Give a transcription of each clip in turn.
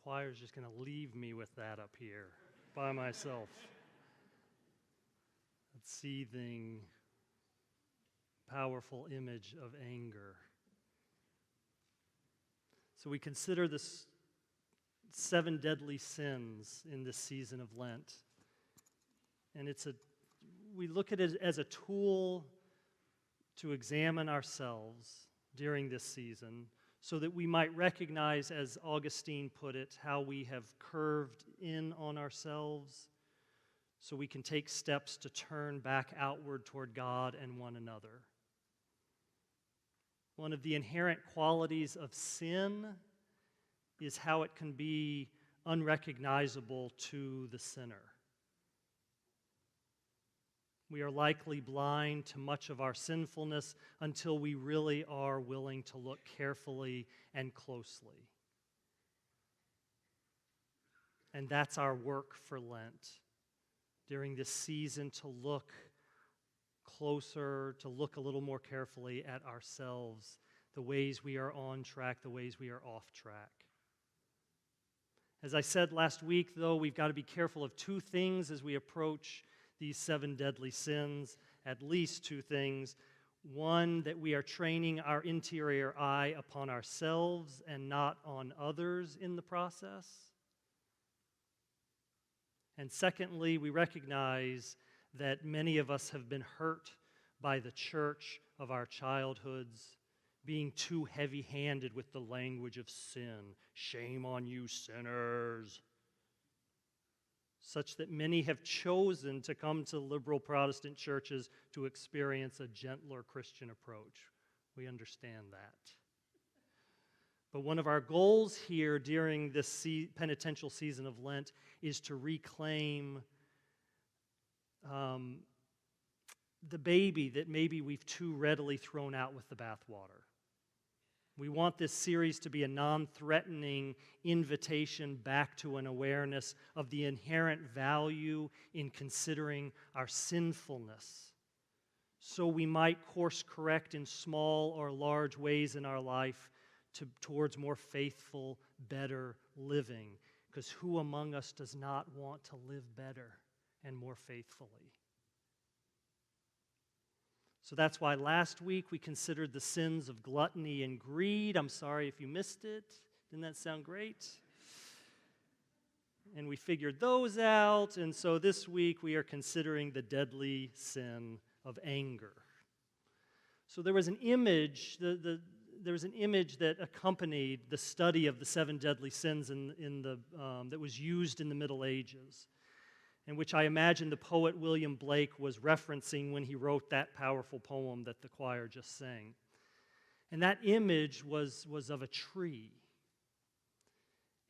choir's just going to leave me with that up here by myself. That seething, powerful image of anger. So we consider the 7 deadly sins in this season of Lent. And we look at it as a tool to examine ourselves during this season so that we might recognize, as Augustine put it, how we have curved in on ourselves so we can take steps to turn back outward toward God and one another. One of the inherent qualities of sin is how it can be unrecognizable to the sinner. We are likely blind to much of our sinfulness until we really are willing to look carefully and closely. And that's our work for Lent, during this season, to look closer, to look a little more carefully at ourselves, the ways we are on track, the ways we are off track. As I said last week, though, we've got to be careful of 2 things as we approach these 7 deadly sins, at least 2 things. One, that we are training our interior eye upon ourselves and not on others in the process. And secondly, we recognize that many of us have been hurt by the church of our childhoods, being too heavy-handed with the language of sin. Shame on you, sinners. Such that many have chosen to come to liberal Protestant churches to experience a gentler Christian approach. We understand that. But one of our goals here during this penitential season of Lent is to reclaim the baby that maybe we've too readily thrown out with the bathwater. We want this series to be a non-threatening invitation back to an awareness of the inherent value in considering our sinfulness, so we might course correct in small or large ways in our life towards more faithful, better living. Because who among us does not want to live better and more faithfully? So that's why last week we considered the sins of gluttony and greed. I'm sorry if you missed it. Didn't that sound great? And we figured those out. And so this week we are considering the deadly sin of anger. So there was an image, there was an image that accompanied the study of the 7 deadly sins that was used in the Middle Ages, and which I imagine the poet William Blake was referencing when he wrote that powerful poem that the choir just sang. And that image was of a tree.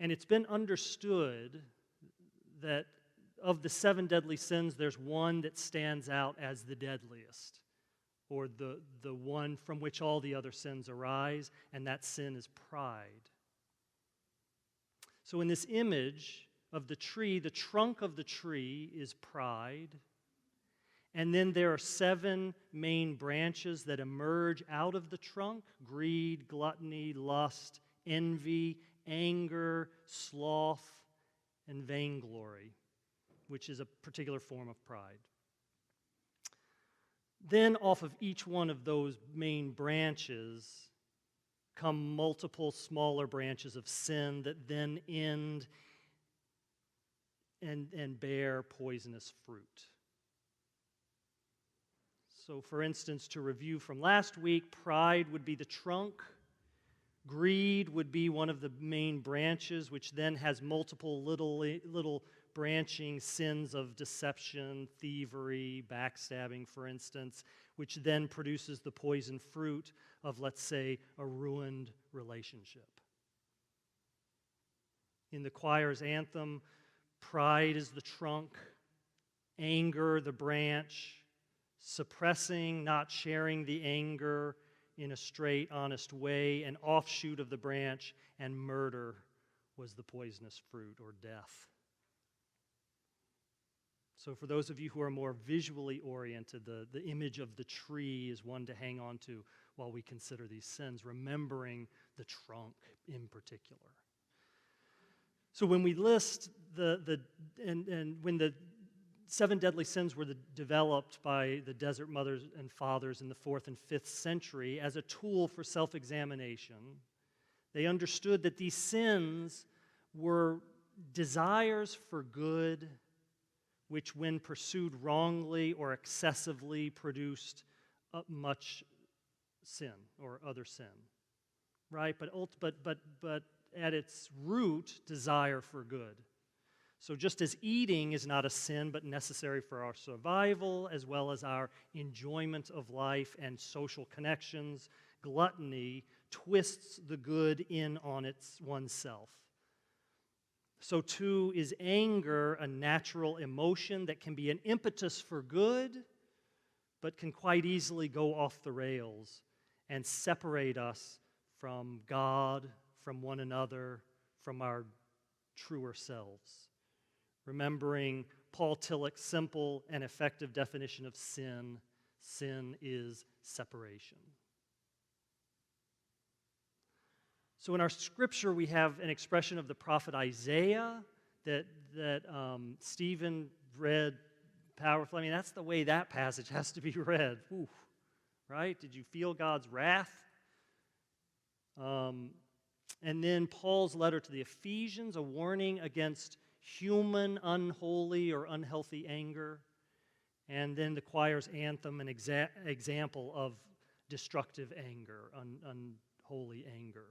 And it's been understood that of the 7 deadly sins, there's one that stands out as the deadliest, or the one from which all the other sins arise, and that sin is pride. So in this image of the tree, the trunk of the tree is pride, and then there are 7 main branches that emerge out of the trunk: greed, gluttony, lust, envy, anger, sloth, and vainglory, which is a particular form of pride. Then off of each one of those main branches come multiple smaller branches of sin that then end and bear poisonous fruit. So for instance, to review from last week, pride would be the trunk. Greed would be one of the main branches, which then has multiple little branching sins of deception, thievery, backstabbing, for instance, which then produces the poison fruit of, let's say, a ruined relationship. In the choir's anthem, pride is the trunk, anger the branch, suppressing, not sharing the anger in a straight, honest way, an offshoot of the branch, and murder was the poisonous fruit, or death. So for those of you who are more visually oriented, the image of the tree is one to hang on to while we consider these sins, remembering the trunk in particular. So when we list and when the 7 deadly sins were developed by the desert mothers and fathers in the 4th and 5th century as a tool for self-examination, they understood that these sins were desires for good, which when pursued wrongly or excessively produced much sin or other sin, right? But at its root, desire for good. So just as eating is not a sin but necessary for our survival as well as our enjoyment of life and social connections, gluttony twists the good in on oneself. So too is anger a natural emotion that can be an impetus for good, but can quite easily go off the rails and separate us from God, from one another, from our truer selves. Remembering Paul Tillich's simple and effective definition of sin, sin is separation. So in our scripture, we have an expression of the prophet Isaiah that Stephen read powerfully. I mean, that's the way that passage has to be read. Ooh, right? Did you feel God's wrath? And then Paul's letter to the Ephesians, a warning against human, unholy, or unhealthy anger. And then the choir's anthem, an example of destructive anger, unholy anger,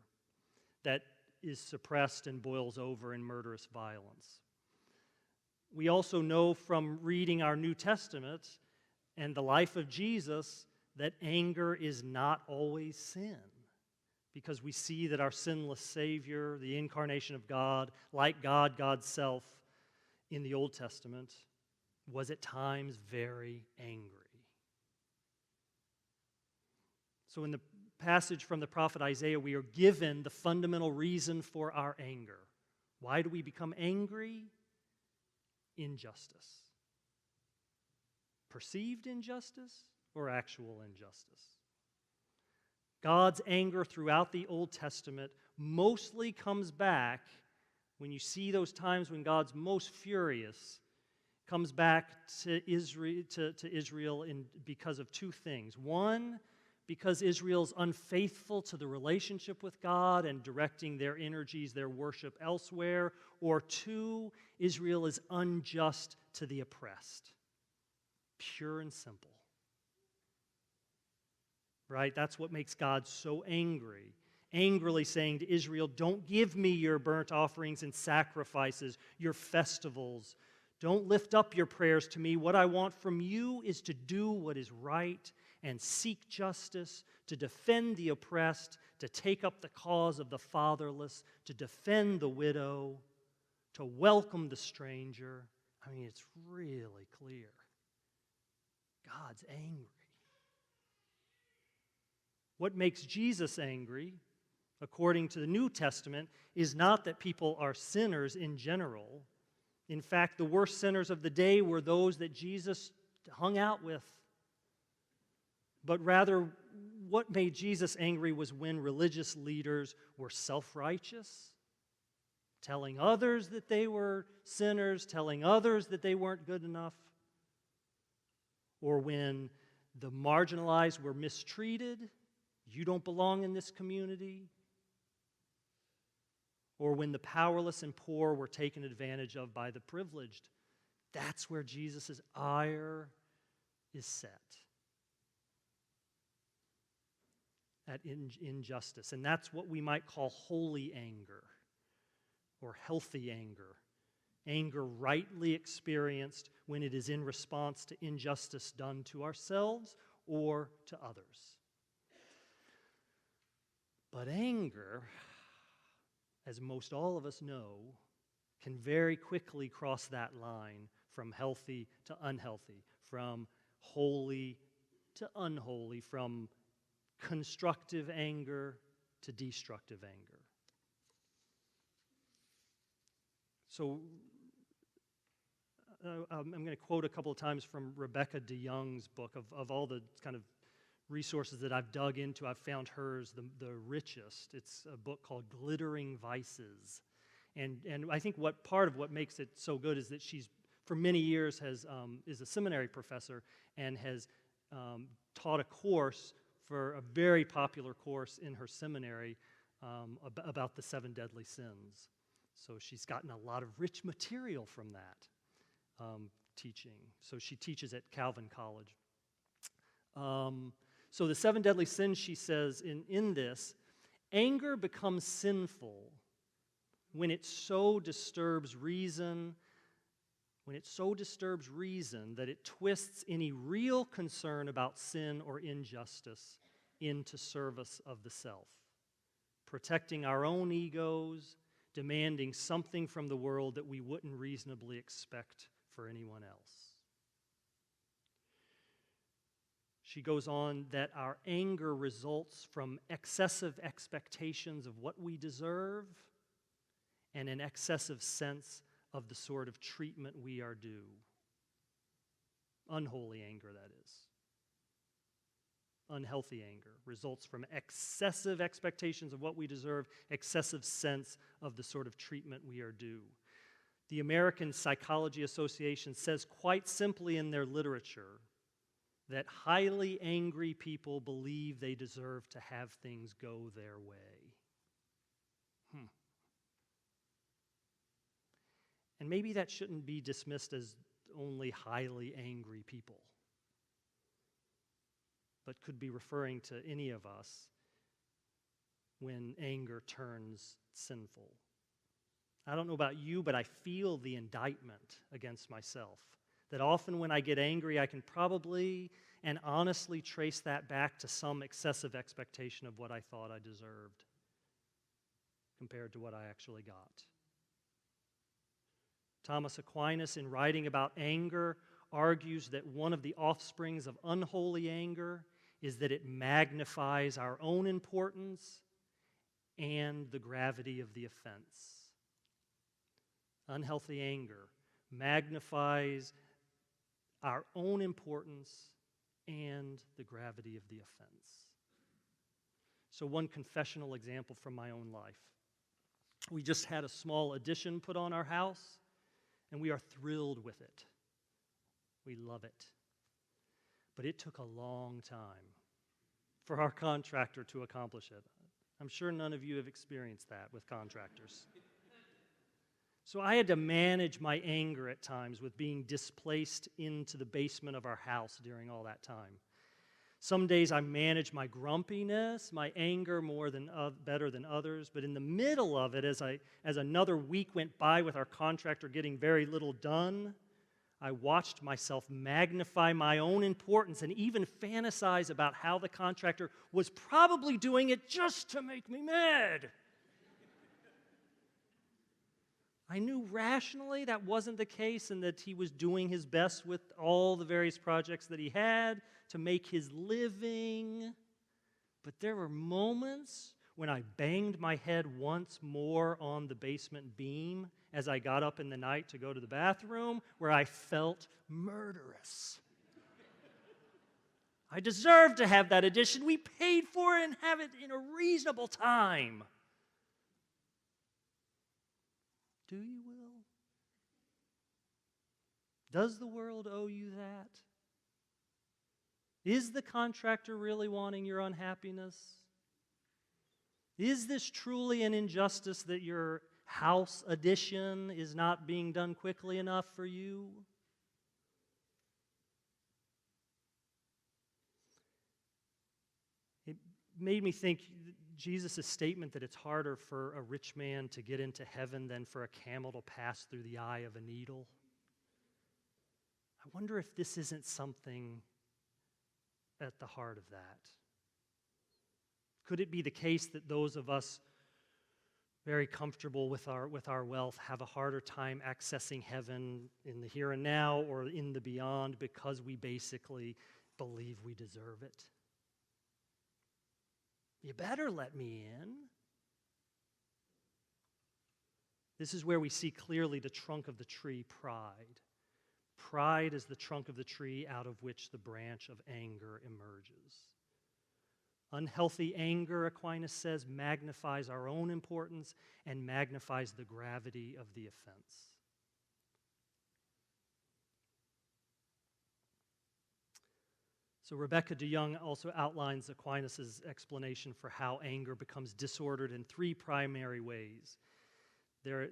that is suppressed and boils over in murderous violence. We also know from reading our New Testament and the life of Jesus that anger is not always sin, because we see that our sinless Savior, the incarnation of God, like God, God's self, in the Old Testament, was at times very angry. So in the passage from the prophet Isaiah, we are given the fundamental reason for our anger. Why do we become angry? Injustice. Perceived injustice or actual injustice? God's anger throughout the Old Testament mostly comes back when you see those times when God's most furious, comes back to Israel because of 2 things. One, because Israel's unfaithful to the relationship with God and directing their energies, their worship elsewhere. Or 2, Israel is unjust to the oppressed. Pure and simple. Right? That's what makes God so angry. Angrily saying to Israel, don't give me your burnt offerings and sacrifices, your festivals. Don't lift up your prayers to me. What I want from you is to do what is right and seek justice, to defend the oppressed, to take up the cause of the fatherless, to defend the widow, to welcome the stranger. I mean, it's really clear. God's angry. What makes Jesus angry, according to the New Testament, is not that people are sinners in general. In fact, the worst sinners of the day were those that Jesus hung out with. But rather, what made Jesus angry was when religious leaders were self-righteous, telling others that they were sinners, telling others that they weren't good enough, or when the marginalized were mistreated. You don't belong in this community. Or when the powerless and poor were taken advantage of by the privileged. That's where Jesus' ire is set. At injustice. And that's what we might call holy anger or healthy anger. Anger rightly experienced when it is in response to injustice done to ourselves or to others. But anger, as most all of us know, can very quickly cross that line from healthy to unhealthy, from holy to unholy, from constructive anger to destructive anger. So I'm going to quote a couple of times from Rebecca DeYoung's book. Of all the kind of resources that I've dug into, I've found hers the richest. It's a book called Glittering Vices. And I think part of what makes it so good is that she's, for many years, is a seminary professor and has taught a course, for a very popular course in her seminary, about the 7 deadly sins. So she's gotten a lot of rich material from that teaching. So she teaches at Calvin College. So the 7 deadly sins, she says in this, anger becomes sinful when it so disturbs reason, that it twists any real concern about sin or injustice into service of the self, protecting our own egos, demanding something from the world that we wouldn't reasonably expect for anyone else. She goes on that our anger results from excessive expectations of what we deserve and an excessive sense of the sort of treatment we are due. Unholy anger, that is. Unhealthy anger results from excessive expectations of what we deserve, excessive sense of the sort of treatment we are due. The American Psychology Association says quite simply in their literature that highly angry people believe they deserve to have things go their way. And maybe that shouldn't be dismissed as only highly angry people, but could be referring to any of us when anger turns sinful. I don't know about you, but I feel the indictment against myself. That often when I get angry, I can probably and honestly trace that back to some excessive expectation of what I thought I deserved compared to what I actually got. Thomas Aquinas, in writing about anger, argues that one of the offsprings of unholy anger is that it magnifies our own importance and the gravity of the offense. Unhealthy anger magnifies our own importance and the gravity of the offense. So one confessional example from my own life. We just had a small addition put on our house, and we are thrilled with it. We love it. But it took a long time for our contractor to accomplish it. I'm sure none of you have experienced that with contractors. So I had to manage my anger at times with being displaced into the basement of our house during all that time. Some days I managed my grumpiness, my anger better than others, but in the middle of it, as another week went by with our contractor getting very little done, I watched myself magnify my own importance and even fantasize about how the contractor was probably doing it just to make me mad. I knew rationally that wasn't the case and that he was doing his best with all the various projects that he had to make his living. But there were moments when I banged my head once more on the basement beam as I got up in the night to go to the bathroom, where I felt murderous. I deserved to have that addition. We paid for it and have it in a reasonable time. Do you, Will? Does the world owe you that? Is the contractor really wanting your unhappiness? Is this truly an injustice that your house addition is not being done quickly enough for you? It made me think Jesus' statement that it's harder for a rich man to get into heaven than for a camel to pass through the eye of a needle. I wonder if this isn't something at the heart of that. Could it be the case that those of us very comfortable with our wealth have a harder time accessing heaven in the here and now or in the beyond because we basically believe we deserve it? You better let me in. This is where we see clearly the trunk of the tree, pride. Pride is the trunk of the tree out of which the branch of anger emerges. Unhealthy anger, Aquinas says, magnifies our own importance and magnifies the gravity of the offense. So Rebecca DeYoung also outlines Aquinas' explanation for how anger becomes disordered in three primary ways.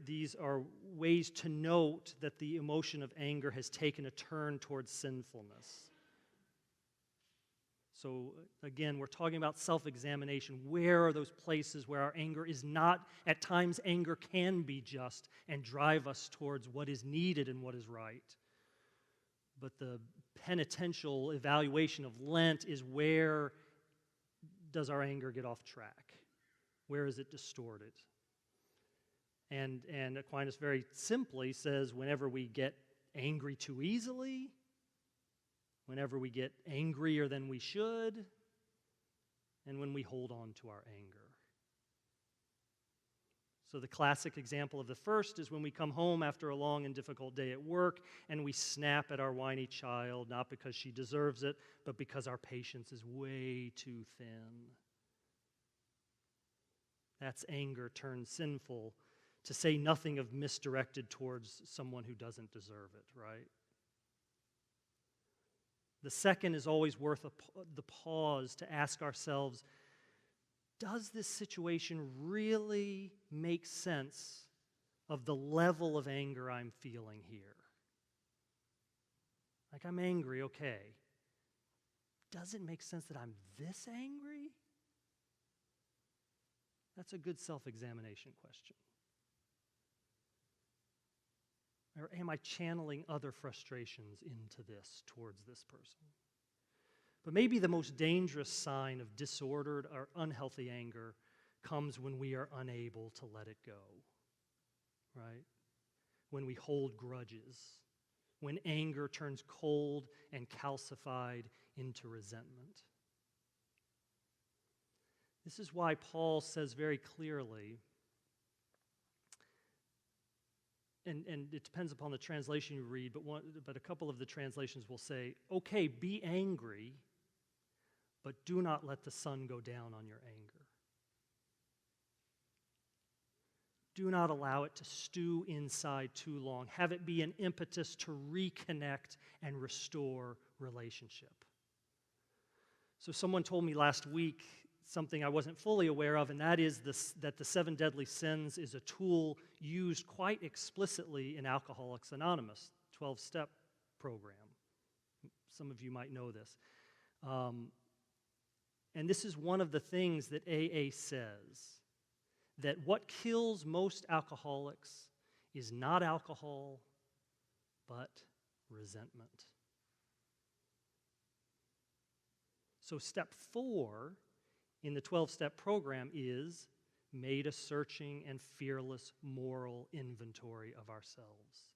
These are ways to note that the emotion of anger has taken a turn towards sinfulness. So again, we're talking about self-examination. Where are those places where our anger is not, at times anger can be just and drive us towards what is needed and what is right. But the penitential evaluation of Lent is, where does our anger get off track? Where is it distorted? And Aquinas very simply says, whenever we get angry too easily, whenever we get angrier than we should, and when we hold on to our anger. So the classic example of the first is when we come home after a long and difficult day at work and we snap at our whiny child, not because she deserves it, but because our patience is way too thin. That's anger turned sinful, to say nothing of misdirected towards someone who doesn't deserve it, right? The second is always worth the pause to ask ourselves, does this situation really make sense of the level of anger I'm feeling here? Like, I'm angry, okay. Does it make sense that I'm this angry? That's a good self-examination question. Or am I channeling other frustrations into this, towards this person? But maybe the most dangerous sign of disordered or unhealthy anger comes when we are unable to let it go, right? When we hold grudges, when anger turns cold and calcified into resentment. This is why Paul says very clearly, and it depends upon the translation you read, but a couple of the translations will say, okay, be angry, but do not let the sun go down on your anger. Do not allow it to stew inside too long. Have it be an impetus to reconnect and restore relationship. So someone told me last week something I wasn't fully aware of, and that is that the 7 deadly sins is a tool used quite explicitly in Alcoholics Anonymous, 12-step program. Some of you might know this. And this is one of the things that AA says, that what kills most alcoholics is not alcohol, but resentment. So step 4 in the 12-step program is made a searching and fearless moral inventory of ourselves.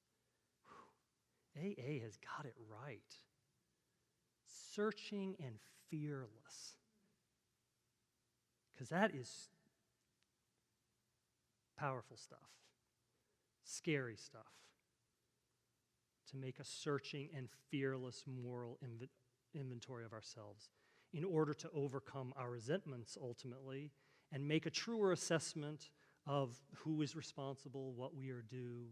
Whew. AA has got it right. Searching and fearless. Because that is powerful stuff, scary stuff. To make a searching and fearless moral inventory of ourselves in order to overcome our resentments ultimately and make a truer assessment of who is responsible, what we are due.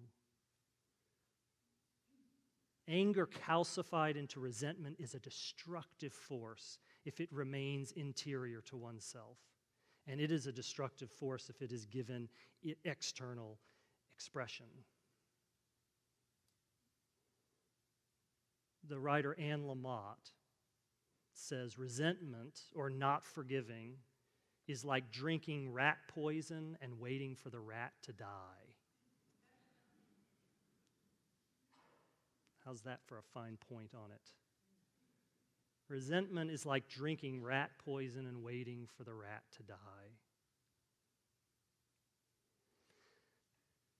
Anger calcified into resentment is a destructive force if it remains interior to oneself. And it is a destructive force if it is given external expression. The writer Anne Lamott says resentment, or not forgiving, is like drinking rat poison and waiting for the rat to die. How's that for a fine point on it? Resentment is like drinking rat poison and waiting for the rat to die.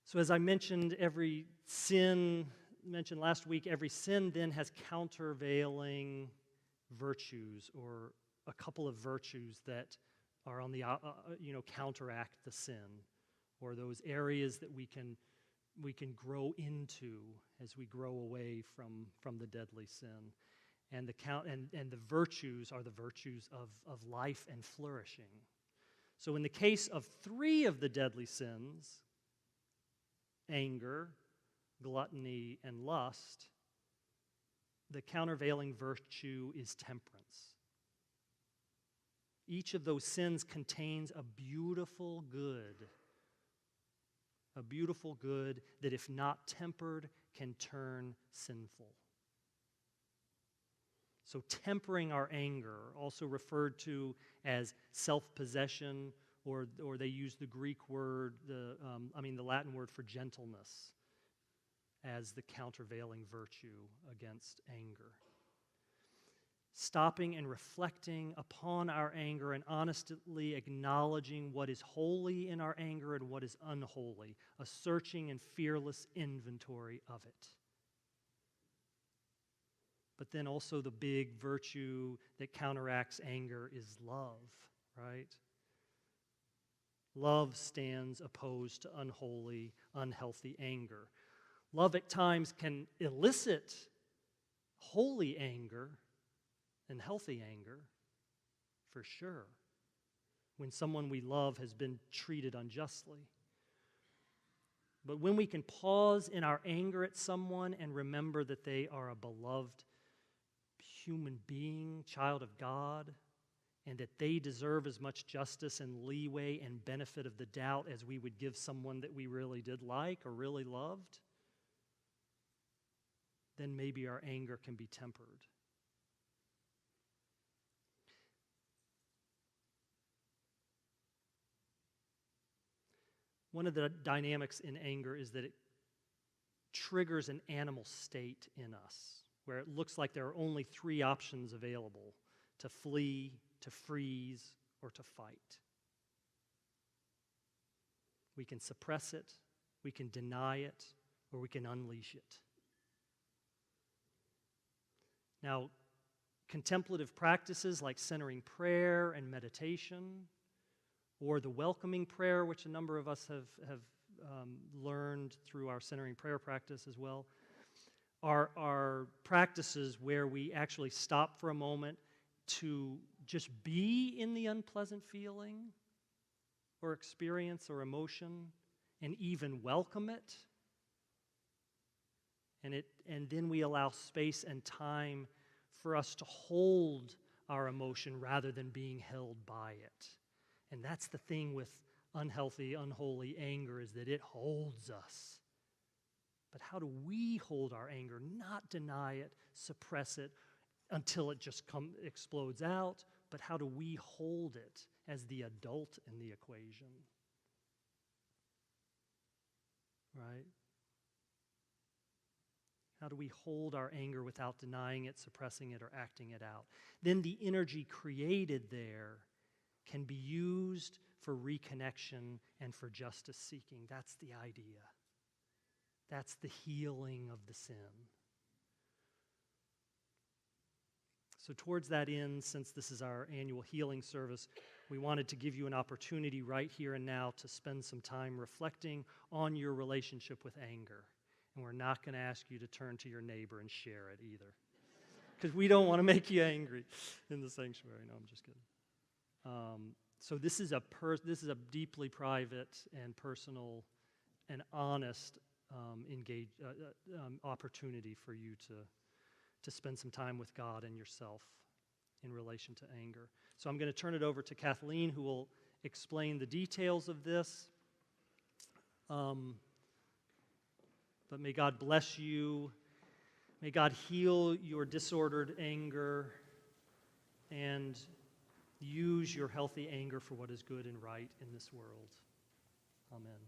So as I mentioned, mentioned last week, every sin then has countervailing virtues, or a couple of virtues that are on the counteract the sin, or those areas that we can grow into as we grow away from the deadly sin. and the virtues are the virtues of life and flourishing. So in the case of 3 of the deadly sins, anger, gluttony, and lust, the countervailing virtue is temperance. Each of those sins contains a beautiful good that, if not tempered, can turn sinful. So tempering our anger, also referred to as self-possession, or they use the Greek word, the Latin word for gentleness, as the countervailing virtue against anger. Stopping and reflecting upon our anger and honestly acknowledging what is holy in our anger and what is unholy, a searching and fearless inventory of it. But then also the big virtue that counteracts anger is love, right? Love stands opposed to unholy, unhealthy anger. Love at times can elicit holy anger and healthy anger, for sure, when someone we love has been treated unjustly. But when we can pause in our anger at someone and remember that they are a beloved human being, child of God, and that they deserve as much justice and leeway and benefit of the doubt as we would give someone that we really did like or really loved, then maybe our anger can be tempered. One of the dynamics in anger is that it triggers an animal state in us, where it looks like there are only 3 options available: to flee, to freeze, or to fight. We can suppress it, we can deny it, or we can unleash it. Now, contemplative practices like centering prayer and meditation, or the welcoming prayer, which a number of us have learned through our centering prayer practice as well, are practices where we actually stop for a moment to just be in the unpleasant feeling or experience or emotion and even welcome it. And then we allow space and time for us to hold our emotion rather than being held by it. And that's the thing with unhealthy, unholy anger, is that it holds us. But how do we hold our anger? Not deny it, suppress it until it just explodes out, but how do we hold it as the adult in the equation? Right? How do we hold our anger without denying it, suppressing it, or acting it out? Then the energy created there can be used for reconnection and for justice seeking. That's the idea. That's the healing of the sin. So towards that end, since this is our annual healing service, we wanted to give you an opportunity right here and now to spend some time reflecting on your relationship with anger. And we're not going to ask you to turn to your neighbor and share it either, because we don't want to make you angry in the sanctuary. No, I'm just kidding. So this is a deeply private and personal and honest opportunity for you to spend some time with God and yourself in relation to anger. So I'm going to turn it over to Kathleen, who will explain the details of this. But may God bless you. May God heal your disordered anger and use your healthy anger for what is good and right in this world. Amen.